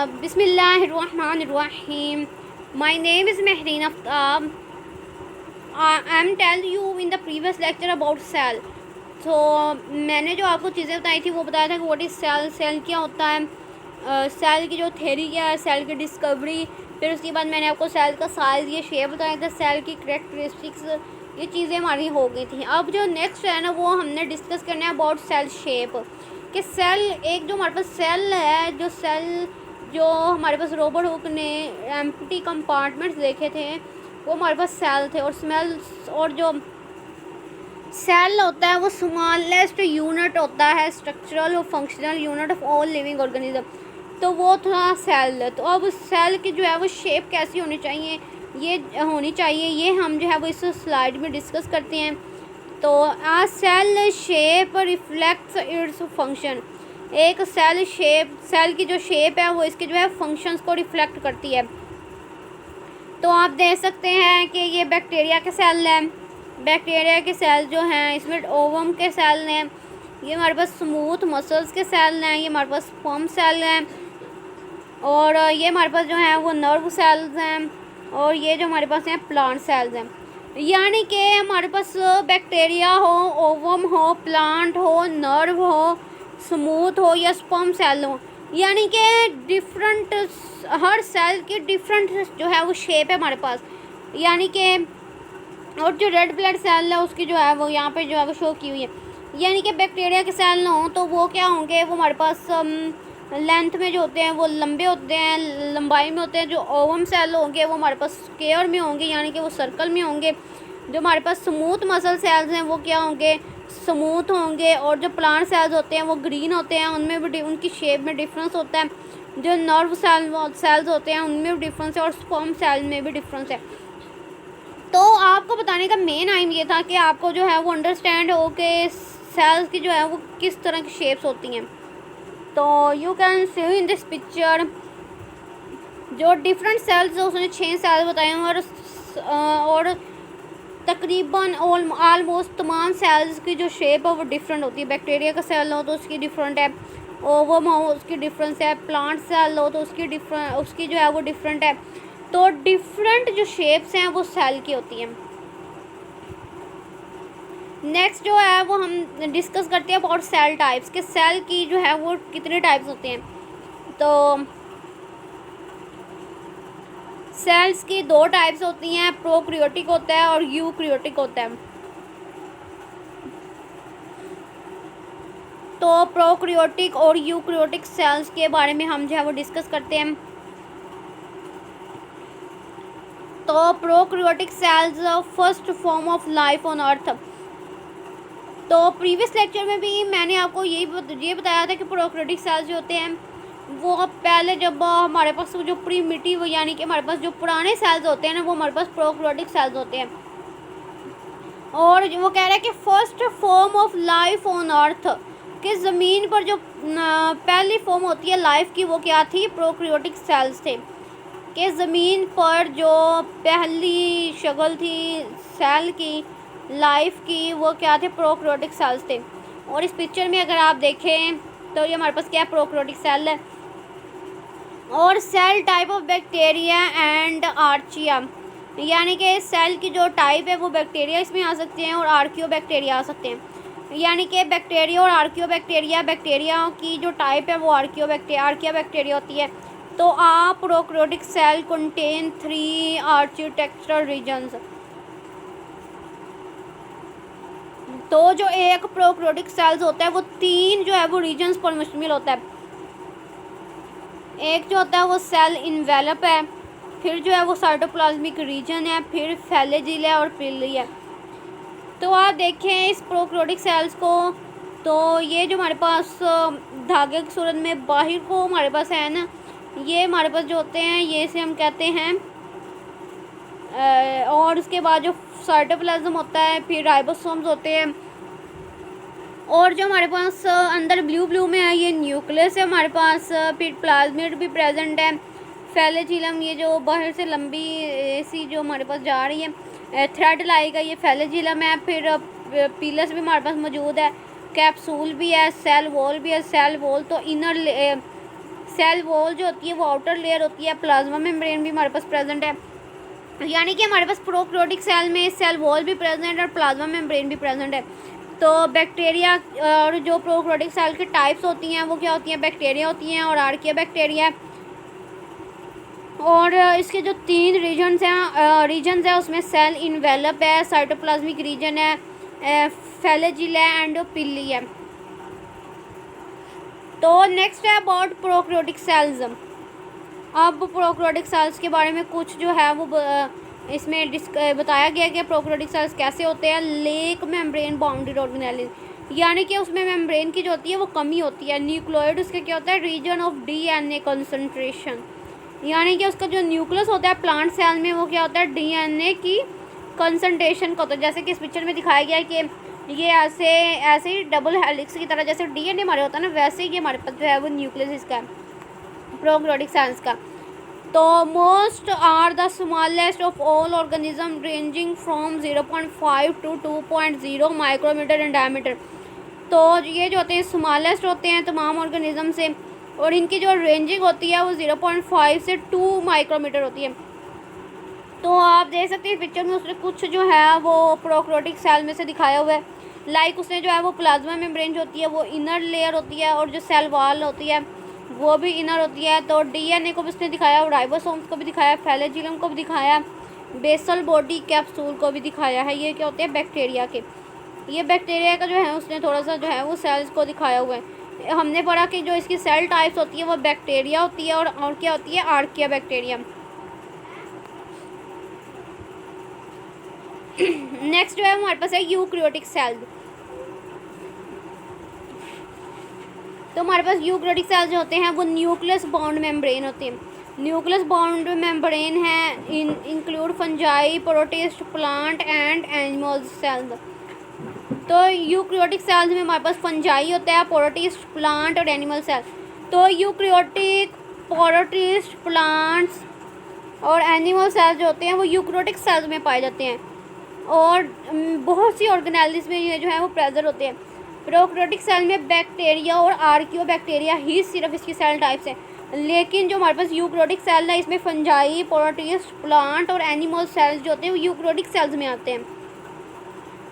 Bismillahirrahmanirrahim. My name is Mehreen Aftab. I am tell you in the previous lecture about cell. तो मैंने जो आपको चीज़ें बताई थी वो बताया था कि व्हाट इज़ सेल, सेल क्या होता है, सेल की जो थ्योरी क्या है, सेल की डिस्कवरी, फिर उसके बाद मैंने आपको सेल का साइज़, ये शेप बताया था, सेल की करेक्टरिस्टिक्स, ये चीज़ें हमारी हो गई थी। अब जो नेक्स्ट है ना वो हमने डिस्कस करना है अबाउट सेल शेप, कि सेल एक जो हमारे पास सेल है, जो सेल जो हमारे पास रॉबर्ट हुक ने एम्प्टी कंपार्टमेंट्स देखे थे वो हमारे पास सेल थे, और स्मेल और जो सेल होता है वो स्मॉलेस्ट यूनिट होता है, स्ट्रक्चरल और functional unit of all living organism, तो वो था सेल। तो अब सेल की जो है वो शेप कैसी होनी चाहिए, ये हम जो है वो इस स्लाइड में डिस्कस करते हैं। तो a cell shape reflects its function, एक सेल शेप, सेल की जो शेप है वो इसके जो है फंक्शंस को रिफ्लेक्ट करती है। तो आप देख सकते हैं कि ये बैक्टीरिया के सेल हैं, बैक्टीरिया के सेल जो हैं इसमें ओवम के सेल हैं, ये हमारे पास स्मूथ मसल्स के सेल हैं, ये हमारे पास स्पर्म सेल हैं, और ये हमारे पास जो हैं वो नर्व सेल्स हैं, और ये जो हमारे पास हैं प्लांट सेल्स हैं। यानी कि हमारे पास बैक्टीरिया हो, ओवम हो, प्लांट हो, नर्व हो, स्मूथ हो या स्पर्म सेल हो, यानी कि डिफरेंट, हर सेल की डिफरेंट जो है वो शेप है हमारे पास। यानी कि और जो रेड ब्लड सेल है उसकी जो है वो यहाँ पे जो है वो शो की हुई है। यानी कि बैक्टीरिया के सेल ना हो तो वो क्या होंगे, वो हमारे पास लेंथ में जो होते हैं वो लंबे होते हैं, लंबाई में होते हैं। जो ओवम सेल होंगे वो हमारे पास स्क्वायर में होंगे, यानी कि वो सर्कल में होंगे। जो हमारे पास स्मूथ मसल सेल्स हैं वो क्या होंगे, स्मूथ होंगे। और जो प्लांट सेल्स होते हैं वो ग्रीन होते हैं, उनमें भी उनकी शेप में डिफरेंस होता है। जो नर्व सेल्स होते हैं उनमें भी डिफरेंस है, और स्पर्म सेल में भी डिफरेंस है। तो आपको बताने का मेन एम ये था कि आपको जो है वो अंडरस्टैंड हो कि सेल्स की जो है वो किस तरह की शेप्स होती हैं। तो you can see in this picture जो डिफरेंट सेल्स उसने 6 सेल्स बताए हैं, और तकरीबन ऑलमोस्ट तमाम सेल्स की जो शेप है वो डिफरेंट होती है। बैक्टीरिया का सेल हो तो उसकी डिफरेंट है, ओवम हो उसकी डिफरेंस है, प्लांट सेल हो तो उसकी जो है वो डिफरेंट है। तो डिफरेंट जो शेप्स हैं वो सेल की होती हैं। नेक्स्ट जो है वो हम डिस्कस करते हैं अबाउट सेल टाइप्स, के सेल की जो है वो कितने टाइप्स होते हैं। तो सेल्स की 2 टाइप्स होती हैं, प्रोकैरियोटिक होता है और यूकैरियोटिक होता है। तो प्रोकैरियोटिक और यूकैरियोटिक सेल्स के बारे में हम जो है वो डिस्कस करते हैं। तो prokaryotic cells first form of life on earth. तो प्रीवियस लेक्चर में भी मैंने आपको ये बताया था कि प्रोकैरियोटिक सेल्स जो होते हैं वो पहले जब हमारे पास जो प्रीमिटिव, यानी कि हमारे पास जो पुराने सेल्स होते हैं ना वो हमारे पास प्रोकैरियोटिक सेल्स होते हैं। और वो कह रहा है कि first form of life on earth, कि ज़मीन पर जो पहली फॉर्म होती है लाइफ की वो क्या थी, प्रोकैरियोटिक सेल्स थे। कि ज़मीन पर जो पहली शक्ल थी सेल की, लाइफ की, वो क्या थे, प्रोकैरियोटिक सेल्स थे। और इस पिक्चर में अगर आप देखें तो ये हमारे पास क्या प्रोकैरियोटिक सेल है। और cell type of bacteria and archaea, यानी कि सेल की जो टाइप है वो बैक्टीरिया इसमें आ सकते हैं और आर्कियो बैक्टीरिया आ सकते हैं। यानी कि बैक्टीरिया और आर्कियो बैक्टीरिया, बैक्टीरिया की जो टाइप है वो आर्किया बैक्टीरिया होती है। तो prokaryotic cell contain 3 architectural regions. तो जो एक प्रोकैरियोटिक सेल्स होता है वो 3 जो है वो रीजन्स पर मुश्तमिल होता है। एक जो होता है वो सेल इन्वेलप है, फिर जो है वो साइटोप्लाज्मिक रीजन है, फिर फ्लैजेला है और पिली है। तो आप देखें इस प्रोकैरियोटिक सेल्स को, तो ये जो हमारे पास धागे की सूरत में बाहर को हमारे पास है ना, ये हमारे पास जो होते हैं ये से हम कहते हैं। और उसके बाद जो साइटोप्लाज्म होता है, फिर राइबोसोम्स होते हैं, और जो हमारे पास अंदर ब्लू में है ये न्यूक्लियस है हमारे पास, फिर प्लाज्मिड भी प्रेजेंट है, फ्लैजेलम ये जो बाहर से लंबी सी जो हमारे पास जा रही है थ्रेड लाइक है, ये फ्लैजेलम है। फिर पीलस भी हमारे पास मौजूद है, कैप्सूल भी है, सेल वॉल भी है। सेल वॉल तो इनर सेल वॉल जो होती है वो आउटर लेयर होती है। प्लाज्मा मेम्ब्रेन भी हमारे पास प्रेजेंट है, यानी कि हमारे पास प्रोकैरियोटिक सेल में सेल वॉल भी प्रेजेंट है और प्लाज्मा मेम्ब्रेन भी प्रेजेंट है। तो बैक्टीरिया और जो प्रोकैरियोटिक सेल की टाइप्स होती हैं वो क्या होती हैं, बैक्टीरिया होती हैं और आर्किया बैक्टीरिया। और इसके जो 3 रीजन्स हैं उसमें सेल इन्वेलप है, साइटोप्लाज्मिक रीजन है, फ्लैजिल है, एंडोपिली है। तो नेक्स्ट है अबाउट प्रोकैरियोटिक सेल्स। अब प्रोकैरियोटिक सेल्स के बारे में कुछ जो है वो इसमें बताया गया कि प्रोकैरियोटिक सेल्स कैसे होते हैं। लेक मेम्ब्रेन बाउंडेड ऑर्गेनेलिज, यानी कि उसमें मेम्ब्रेन की जो होती है वो कमी होती है। न्यूक्लियोइड उसका क्या होता है, रीजन ऑफ डीएनए कंसंट्रेशन, यानी कि उसका जो न्यूक्लियस होता है प्लांट सेल में वो क्या होता है, डीएनए की कंसंट्रेशन का होता है। जैसे कि इस पिक्चर में दिखाया गया है कि ये ऐसे ही डबल हेलिक्स की तरह जैसे डीएनए हमारे होता है ना, वैसे ही हमारे पास जो है वो न्यूक्लियस इसका है प्रोकैरियोटिक सेल्स का। तो most are the smallest of all organism ranging from 0.5 to 2.0 micrometre in diameter. तो ये जो होते हैं स्मॉलेस्ट होते हैं तमाम ऑर्गेनिज्म से, और इनकी जो रेंजिंग होती है वो 0.5 से 2 माइक्रोमीटर होती है। तो आप देख सकते हैं इस पिक्चर में उसने कुछ जो है वो प्रोकैरियोटिक सेल में से दिखाया हुआ है। लाइक उसने जो है वो प्लाज्मा मेम्ब्रेन जो होती है वो इनर लेयर होती है, और जो सेल वॉल होती है वो भी इनर होती है। तो डीएनए को भी उसने दिखाया, राइबोसोम्स को भी दिखाया, फ्लैजिलम को भी दिखाया, बेसल बॉडी कैप्सूल को भी दिखाया है। ये क्या होते हैं, बैक्टीरिया के। ये बैक्टीरिया का जो है उसने थोड़ा सा जो है वो सेल्स को दिखाया हुआ है। हमने पढ़ा कि जो इसकी सेल टाइप्स होती है वो बैक्टीरिया होती है, और क्या होती है, आर्किया बैक्टीरिया। नेक्स्ट जो है हमारे पास है यूकैरियोटिक सेल। तो हमारे पास यूकैरियोटिक सेल जो होते हैं वो न्यूक्लियस बाउंड मेम्ब्रेन होते हैं। न्यूक्लियस बाउंड मेम्ब्रेन है include fungi, protist, plant and animal cells. तो यूकैरियोटिक सेल्स में हमारे पास फंजाई होता है, प्रोटिस्ट, प्लांट और एनिमल सेल। तो यूकैरियोटिक, प्रोटिस्ट, प्लांट्स और एनिमल सेल्स जो होते हैं वो यूकैरियोटिक सेल्स में पाए जाते हैं, और बहुत सी ऑर्गेनेल्स में ये जो है वो प्रेजेंट होते हैं। प्रोकैरियोटिक सेल में बैक्टीरिया और आर्कियो बैक्टीरिया ही सिर्फ इसकी सेल टाइप्स हैं, लेकिन जो हमारे पास यूकैरियोटिक सेल है इसमें फंजाई, प्रोटिस्ट, प्लांट और एनिमल सेल्स जो होते हैं वो यूकैरियोटिक सेल्स में आते हैं।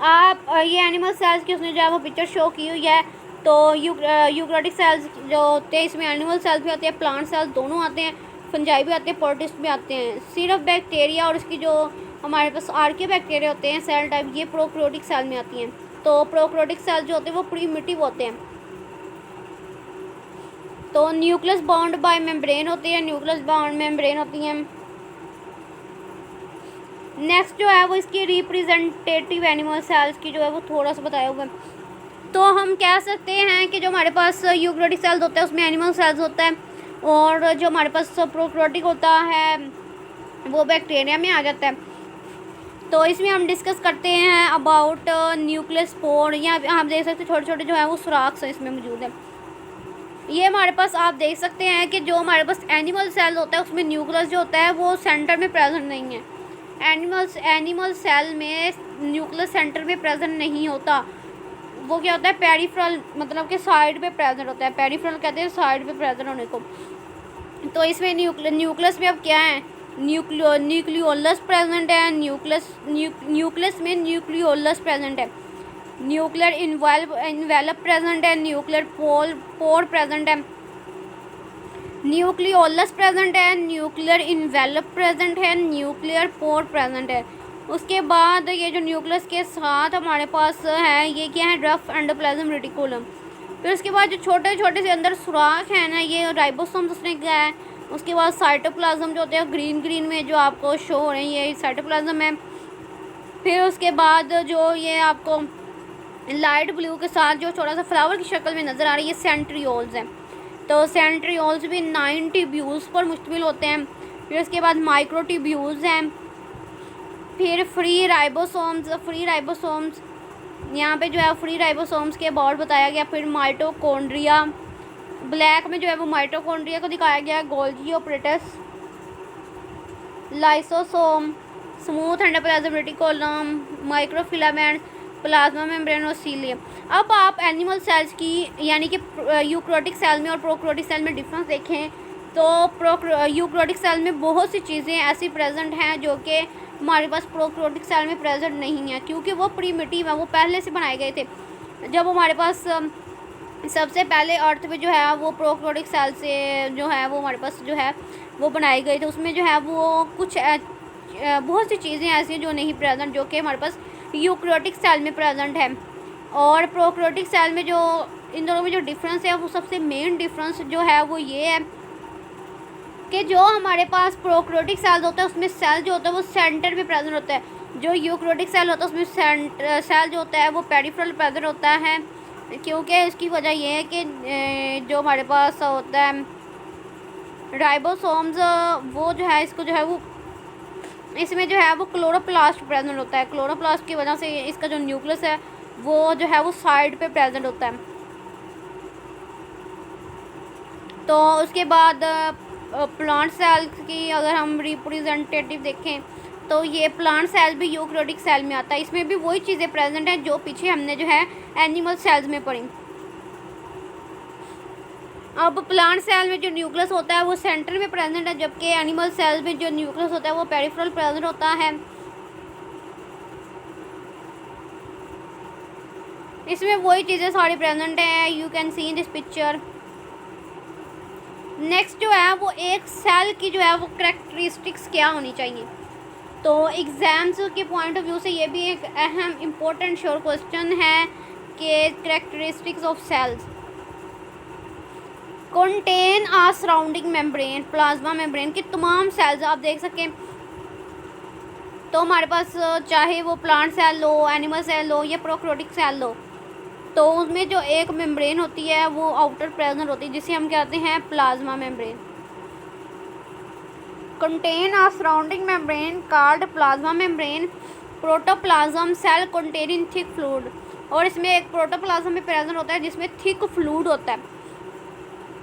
आप ये एनिमल सेल्स की उसने जो है वो पिक्चर शो की हुई है। तो यूकैरियोटिक सेल्स जो होते हैं इसमें एनिमल सेल्स भी आते हैं, प्लांट सेल्स दोनों आते हैं, फंजाई भी आते हैं, प्रोटिस्ट भी आते हैं। सिर्फ बैक्टीरिया और उसकी जो हमारे पास आर्कियो बैक्टीरिया होते हैं सेल टाइप, ये प्रोकैरियोटिक सेल में आती हैं। तो प्रोकैरियोटिक सेल जो होते हैं वो प्रीमिटिव होते हैं। तो न्यूक्लियस बाउंड बाय मेम्ब्रेन होती है, न्यूक्लियस बाउंड मेम्ब्रेन होती हैं। नेक्स्ट जो है वो इसकी रिप्रेजेंटेटिव एनिमल सेल्स की जो है वो थोड़ा सा बताया हुआ है। तो हम कह सकते हैं कि जो हमारे पास यूकैरियोटिक सेल्स होता है उसमें एनिमल सेल्स होता है, और जो हमारे पास प्रोकैरियोटिक होता है वो बैक्टीरिया में आ जाता है। तो इसमें हम डिस्कस करते हैं अबाउट न्यूक्लियस पोर। यहाँ आप देख सकते हैं छोटे छोटे जो है वो सुराख इसमें मौजूद है। ये हमारे पास आप देख सकते हैं कि जो हमारे पास एनिमल सेल होता है उसमें न्यूक्लियस जो होता है वो सेंटर में प्रेजेंट नहीं है। एनिमल सेल में न्यूक्लियस सेंटर में प्रेजेंट नहीं होता, वो क्या होता है, पेरिफेरल, मतलब कि साइड पे प्रेजेंट होता है। पेरिफेरल कहते हैं साइड पे प्रेजेंट होने को। तो इसमें न्यूक्लियस में अब क्या है, न्यूक्लियोलस प्रेजेंट है। न्यूक्लियस में न्यूक्लियोलस प्रेजेंट है, न्यूक्लियर इन्वेलप प्रेजेंट है, न्यूक्लियर पोर प्रेजेंट है, न्यूक्लियोलस प्रेजेंट है, न्यूक्लियर इन्वेलप प्रेजेंट है, न्यूक्लियर पोर प्रेजेंट है। उसके बाद ये जो न्यूक्लियस के साथ हमारे पास है ये क्या है, रफ एंडोप्लाज्म रेटिकुलम। फिर उसके बाद जो छोटे छोटे से अंदर सुराख है ना, ये राइबोसोम्स उसने क्या है। उसके बाद साइटोप्लाज्म जो होते हैं ग्रीन में जो आपको शो हो रहे हैं ये साइटोप्लाज्म है। फिर उसके बाद जो ये आपको लाइट ब्लू के साथ जो थोड़ा सा फ्लावर की शक्ल में नज़र आ रही है सेंट्रियोल्स हैं। तो सेंट्रियोल्स भी 9 ट्यूब्यूल्स पर मुश्तमिल होते हैं। फिर उसके बाद माइक्रो ट्यूब्यूल्स हैं। फिर फ्री राइबोसोम्स यहाँ पे जो है फ्री राइबोसोम्स के अबाउट बताया गया। फिर माइटोकॉन्ड्रिया, ब्लैक में जो है वो माइटोकॉन्ड्रिया को दिखाया गया, Golgi apparatus, lysosome, smooth endoplasm reticulum, microfilament. Plasma membrane और सीलियम। अब आप एनिमल सेल्स की यानी कि यूक्रोटिक सेल में और प्रोक्रोटिक सेल में डिफरेंस देखें तो यूक्रोटिक सेल में बहुत सी चीज़ें ऐसी प्रेजेंट हैं जो कि हमारे पास प्रोक्रोटिक सेल में प्रेजेंट नहीं है, क्योंकि वो प्रीमिटिव है, वो पहले से बनाए गए थे। जब हमारे पास सबसे पहले अर्थ पे जो है वो प्रोक्रोटिक सेल से जो है वो हमारे पास जो है वो बनाए गए थे, उसमें जो है वो कुछ बहुत सी चीज़ें ऐसी हैं जो नहीं प्रेजेंट, जो कि हमारे पास यूक्रोटिक सेल में प्रेजेंट है। और प्रोक्रोटिक सेल में जो इन दोनों में जो डिफरेंस है वो सबसे मेन डिफरेंस जो है वो ये है कि जो हमारे पास प्रोक्रोटिक सेल होता है उसमें सेल जो होता है वो सेंटर में प्रेजेंट होता है, जो यूक्रोटिक सेल होता है उसमें सेल जो होता है वो पेरिफेरल प्रेजेंट होता है। क्योंकि इसकी वजह ये है कि जो हमारे पास होता है राइबोसोम्स, वो जो है इसको जो है वो इसमें जो है वो क्लोरोप्लास्ट प्रेजेंट होता है। क्लोरोप्लास्ट की वजह से इसका जो न्यूक्लियस है वो जो है वो साइड पे प्रेजेंट होता है। तो उसके बाद प्लांट सेल्स की अगर हम रिप्रेजेंटेटिव देखें तो ये प्लांट सेल भी यूक्रोटिक सेल में आता है, इसमें भी वही चीज़ें प्रेजेंट हैं जो पीछे हमने जो है एनिमल सेल्स में पढ़ी। अब प्लांट सेल में जो न्यूक्लियस होता है वो सेंटर में प्रेजेंट है, जबकि एनिमल सेल में जो न्यूक्लियस होता है वो पेरिफेरल प्रेजेंट होता है। इसमें वही चीज़ें सारी प्रेजेंट हैं, you can see in this picture. Next जो है वो एक सेल की जो है वो करेक्टरिस्टिक्स क्या होनी चाहिए। तो एग्ज़ाम्स के पॉइंट ऑफ व्यू से ये भी एक अहम इम्पोर्टेंट श्योर क्वेश्चन है कि characteristics of cells contain a surrounding membrane. Plasma membrane की तमाम सेल्स आप देख सकें तो हमारे पास चाहे वो प्लांट सेल लो, एनिमल सेल लो या प्रोक्रोटिक सेल लो, तो उसमें जो एक मेम्ब्रेन होती है वो आउटर प्रेजेंट होती है जिसे हम कहते हैं plasma membrane. Contain a surrounding membrane called plasma membrane. Protoplasm cell containing thick fluid, और इसमें एक प्रोटोप्लाज्म में प्रेजेंट होता है जिसमें थिक फ्लूइड होता है।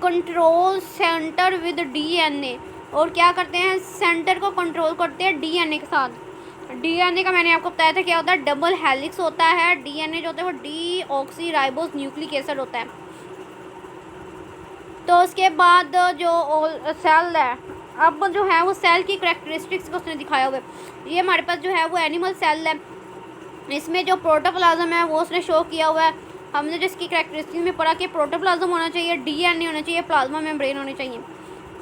कंट्रोल सेंटर विद डीएनए, और क्या करते हैं सेंटर को कंट्रोल करते हैं डीएनए के साथ। डीएनए का मैंने आपको बताया था क्या होता है, डबल हेलिक्स होता है। डीएनए जो होता है वो डीऑक्सीराइबोस न्यूक्लिक एसिड होता है। तो उसके बाद जो सेल है, अब जो है वो सेल की करेक्टरिस्टिक्स को उसने दिखाया हुआ है। ये हमारे पास जो है वो एनिमल सेल है, इसमें जो प्रोटोप्लाज्म है वो उसने शो किया हुआ है। हमने जो इसकी करेक्टरिस्टिक्स में पढ़ा कि प्रोटोप्लाज्म होना चाहिए, डीएनए होना चाहिए, प्लाज्मा मेम्ब्रेन होनी चाहिए।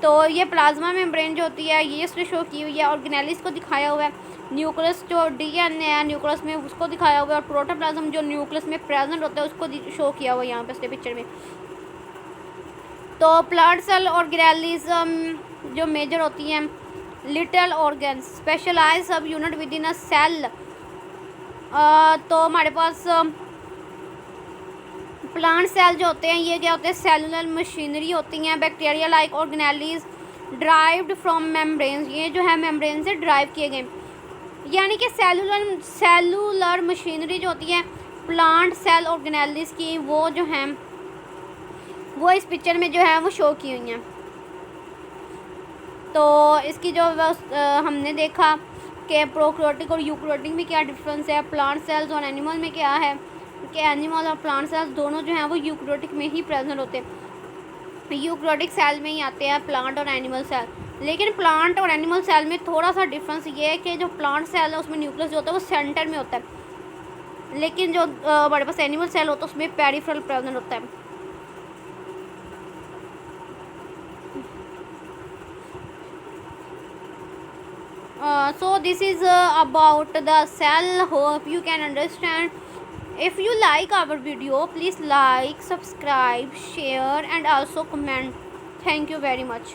तो ये प्लाज्मा मेम्ब्रेन जो होती है ये उसने शो की हुई है। ऑर्गेनेलिस को दिखाया हुआ है, न्यूक्लियस जो डीएनए है न्यूक्लियस में उसको दिखाया हुआ है, और प्रोटोप्लाज्म जो न्यूक्लियस में प्रेजेंट होता है उसको शो किया हुआ है यहाँ पे इसके पिक्चर में। तो प्लांट सेल ऑर्गेनेलिस जो मेजर होती हैं little organs specialise subunit within a cell. तो हमारे पास प्लांट सेल जो होते हैं ये क्या होते हैं, सेलुलर मशीनरी होती हैं। Bacteria like organelles derived from membranes, ये जो है मेम्ब्रेन से ड्राइव किए गए, यानी कि सेलुलर मशीनरी जो होती है प्लांट सेल ऑर्गेनेलिस की वो जो हैं वो इस पिक्चर में जो है वो शो की हुई हैं। तो इसकी जो हमने देखा कि प्रोक्रोटिक और यूक्रोटिक में क्या डिफरेंस है, प्लांट सेल्स और एनिमल में क्या है कि एनिमल और प्लांट सेल्स दोनों जो हैं वो यूक्रोटिक में ही प्रेजेंट होते हैं, यूक्रोटिक सेल में ही आते हैं प्लांट और एनिमल सेल। लेकिन प्लांट और एनिमल सेल में थोड़ा सा डिफरेंस ये है कि जो प्लांट सेल है उसमें न्यूक्लियस जो होता है वो सेंटर में होता है, लेकिन जो हमारे पास एनिमल सेल होता है उसमें पेरिफेरल प्रेजेंट होता है। So this is about the cell. Hope you can understand. If you like our video, please like, subscribe, share and also comment. Thank you very much.